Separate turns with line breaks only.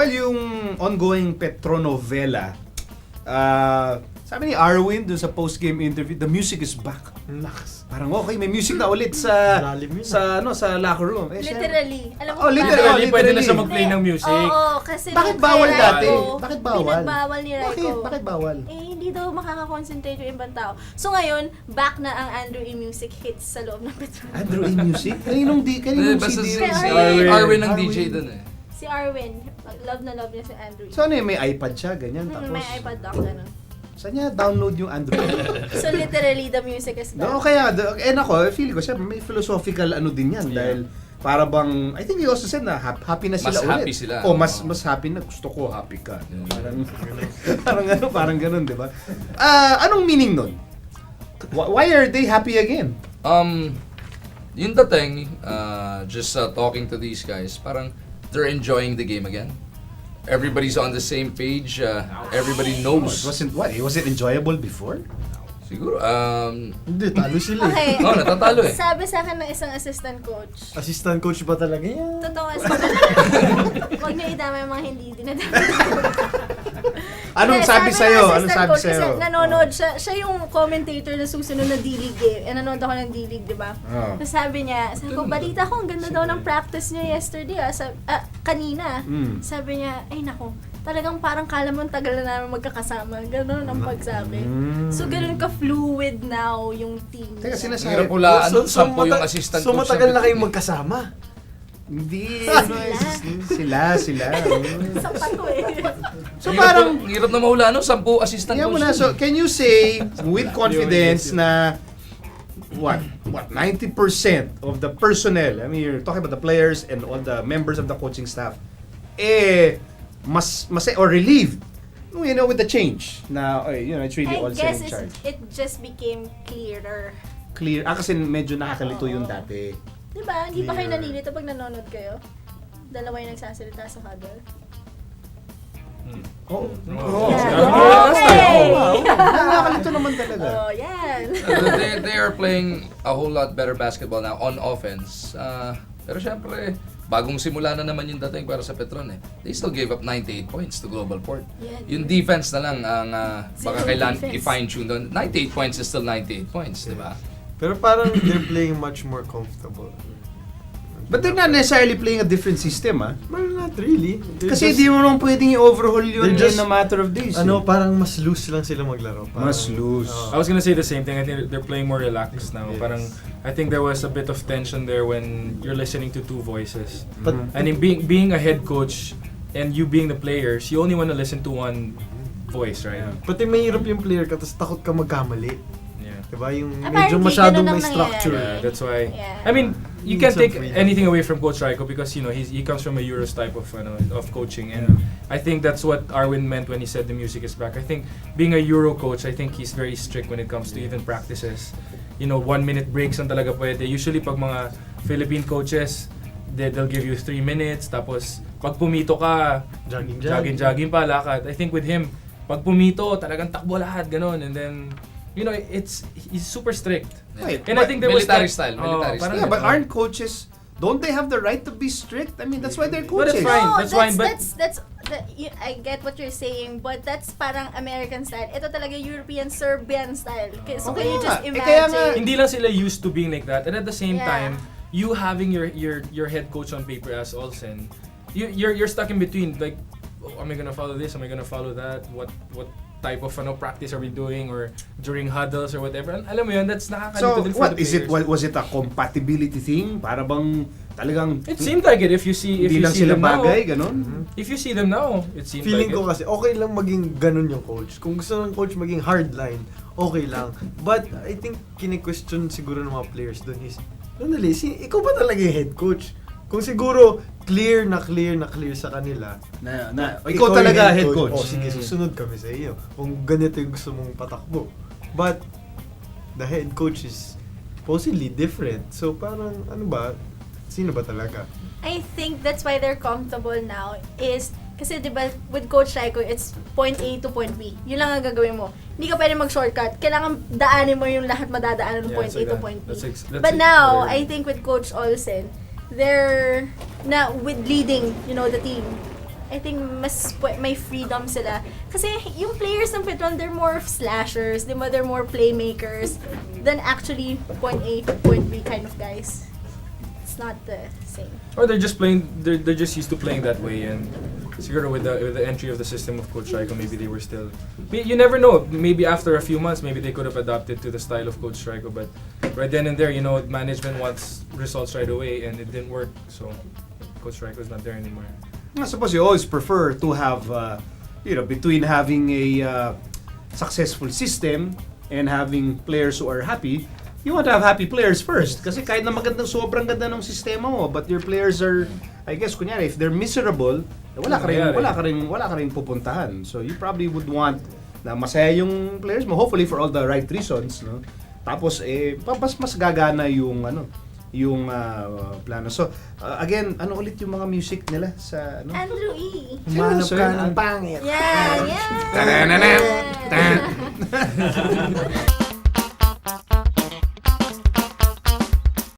Well, yung ongoing Petronovela, sabi ni Arwin dun sa post-game interview, the music is back.
Naks.
Parang okay, may music na ulit sa
Lalim yun.
sa locker room.
Literally. Alam mo
Oh, literally.
Pwede na siya mag-play ng music.
Oo, kasi
Bakit
nung
bawal
kay
dati?
Raiko,
Bakit bawal?
Pinagbawal ni Raiko.
Bakit bawal?
Hindi daw makaka-concentrate yung ibang tao. So ngayon, back na ang Andrew E. Music hits sa loob ng Petron.
Andrew E. Music? Kaninong
Basta
CD?
si
Arwin.
Arwin ang
Arwin.
DJ dun eh.
Si Arwin, love na love niya si Andrew E.
So ano yun, may iPad siya, ganyan. Tapos,
May iPad dock, gano'n.
saan niya download yung Android?
So literally, the music is back.
No, kaya, ako, feel ko siya, may philosophical ano din yan. Dahil, para bang, I think he also said na happy na sila
Mas
ulit.
happy sila.
O, mas happy na, gusto ko happy ka. Parang ganun, di ba? Anong meaning nun? Why are they happy again?
Yung dating, just talking to these guys, parang they're enjoying the game again. Everybody's on the same page. Everybody knows.
Was it enjoyable before?
Siguro,
Hindi, talo sila eh.
Okay.
no, natatalo eh.
Sabi sa akin ng isang assistant coach.
Assistant coach ba talaga yan?
Totoo assistant. Huwag niyo idama yung mga hindi dinadama.
Anong
Hindi,
sabi sa'yo?
ng
Anong
assistant
sabi
coach
sa'yo?
Kasi nanonood siya yung commentator na susunod na D-League eh. Nanonood ako ng D-League, di ba?
Oh.
Tapos sabi ko, balita ko, ang ganda daw ng practice niyo yesterday kanina. Sabi niya, ay nako, talagang parang kala mo ang tagal na namin magkakasama. Ganon ang pagsabi. So ganun ka-fluid now yung team.
Teka,
Hirap
sinasabi.
hulaan, sampo yung assistant
So
coach
matagal
ng
na kayong
Petron.
magkasama?
Hindi.
Sila.
Sila.
Sa pato eh.
So parang,
Hirap na mahulaan, no? 10 assistant
Yan
coach.
mo na. So, can you say with confidence na what 90% of the personnel, I mean, you're talking about the players and all the members of the coaching staff, mas or relieved, you know, with the change na, it's really
I
all
guess
in charge.
it just became clearer.
Clear. Kasi medyo nakakalito yung dati.
Diba? Hindi pa kayo
Clear.
nalilito pag nanonood kayo? Dalawa yung nagsasalita sa huddle.
Oo.
Yeah. Okay.
Nakakalito naman talaga.
Oh, yan.
They are playing a whole lot better basketball now on offense. Pero syempre, bagong simula na naman yung dating para sa Petron eh. They still gave up 98 points to Global Port.
Yeah,
Yung defense na lang ang baka
Zero
kailangan
defense.
i-fine-tune doon. 98 points is still 98 points, di ba?
Pero parang they're playing much more comfortable.
But they're not necessarily playing a different system, ah.
Well, not really. They're
Kasi
just-
di mo naman pwedeng i-overhaul yun
They're just-
in a matter of days.
Ano,
eh.
parang mas loose lang sila maglaro. Parang,
Mas loose.
oo.
I was gonna say the same thing. I think they're playing more relaxed now.
Yes.
Parang I think there was a bit of tension there when you're listening to two voices.
But
And in being a head coach and you being the players, you only want to listen to one voice, right?
pati mahirap yung player ka, tapos takot ka magkamali.
Yeah.
Diba? Yung
Apparently,
medyo masyadong
ganun
may
ang
structure.
nangyayari.
That's why.
Yeah.
I mean, you
Need
can't
some
take
freedom.
anything away from Coach Raiko because he comes from a Euros type of coaching, and I think that's what Arwin meant when he said the music is back. I think being a Euro coach, I think he's very strict when it comes to even practices. 1-minute breaks ang talaga pwede. Usually pag mga Philippine coaches, they'll give you 3 minutes, tapos pag pumito ka, jogging pa, lakad. I think with him, pag pumito, talagang takbo lahat, ganon. And then, he's super strict.
Right.
And I think there was
Military
that-
style,
Oh,
military
parang
style.
Yeah, but aren't coaches, don't they have the right to be strict? I mean, that's why they're
But
coaches.
it's fine.
No,
That's fine, but-
I get what you're saying, but that's parang American style. Ito talaga European, Serbian style. So
Okay
can you
nga.
just
Eh, kaya nga,
imagine?
Hindi lang sila used to being like that, and at the same
Yeah.
time, you having your head coach on paper as Olsen, you're stuck in between. Like, am I gonna follow this? Am I gonna follow that? What type of practice are we doing, or during huddles or whatever? Alam mo yun, that's
So,
nakakalito din for
what
the
is it?
players.
Was it a compatibility thing? Para bang talagang
It seemed like it if you see
hindi lang sila
them now.
bagay, ganon?
If you see them now, it seemed
Feeling
like
ko
it.
kasi okay lang maging ganun yung coach. Kung gusto ng coach maging hardline, okay lang. But I think kini-question siguro ng mga players doon is, ikaw ba talaga yung head coach? Kung siguro clear na sa kanila,
Ikaw talaga head coach.
Oh, sige, susunod kami sa iyo. Kung ganito yung gusto mong patakbo. But the head coach is supposedly different. So parang ano ba? Sino ba talaga?
I think that's why they're comfortable now is kasi 'di ba with Coach Raiko it's point A to point B. Yun lang ang gagawin mo. Hindi ka pwede mag-shortcut. Kailangan daanin mo yung lahat madadaanan ng point A to point B. But now, I think with Coach Olsen, they're na with leading, the team. I think may freedom sila. Kasi yung players ng Petron, they're more slashers, di ba? They're more playmakers than actually point A to point B kind of guys. It's not the same.
Or they're just playing. They're just used to playing that way, and siguro with the entry of the system of Coach Strico, maybe they were still. You never know. Maybe after a few months, maybe they could have adapted to the style of Coach Strico. But right then and there, management wants results right away, and it didn't work. So Coach Strico is not there anymore.
I suppose you always prefer to have, between having a successful system and having players who are happy, you want to have happy players first. Kasi kahit na sobrang ganda ng sistema mo, but your players are, I guess, kunyari, if they're miserable, wala ka rin pupuntahan. So you probably would want na masaya yung players mo, hopefully for all the right reasons, no? Tapos mas gagana yung plano. So again, ano ulit yung mga music nila sa
Andrew E.
Humanap
So,
ka
yun,
ng pangit.
Yeah, yeah.
Tananana.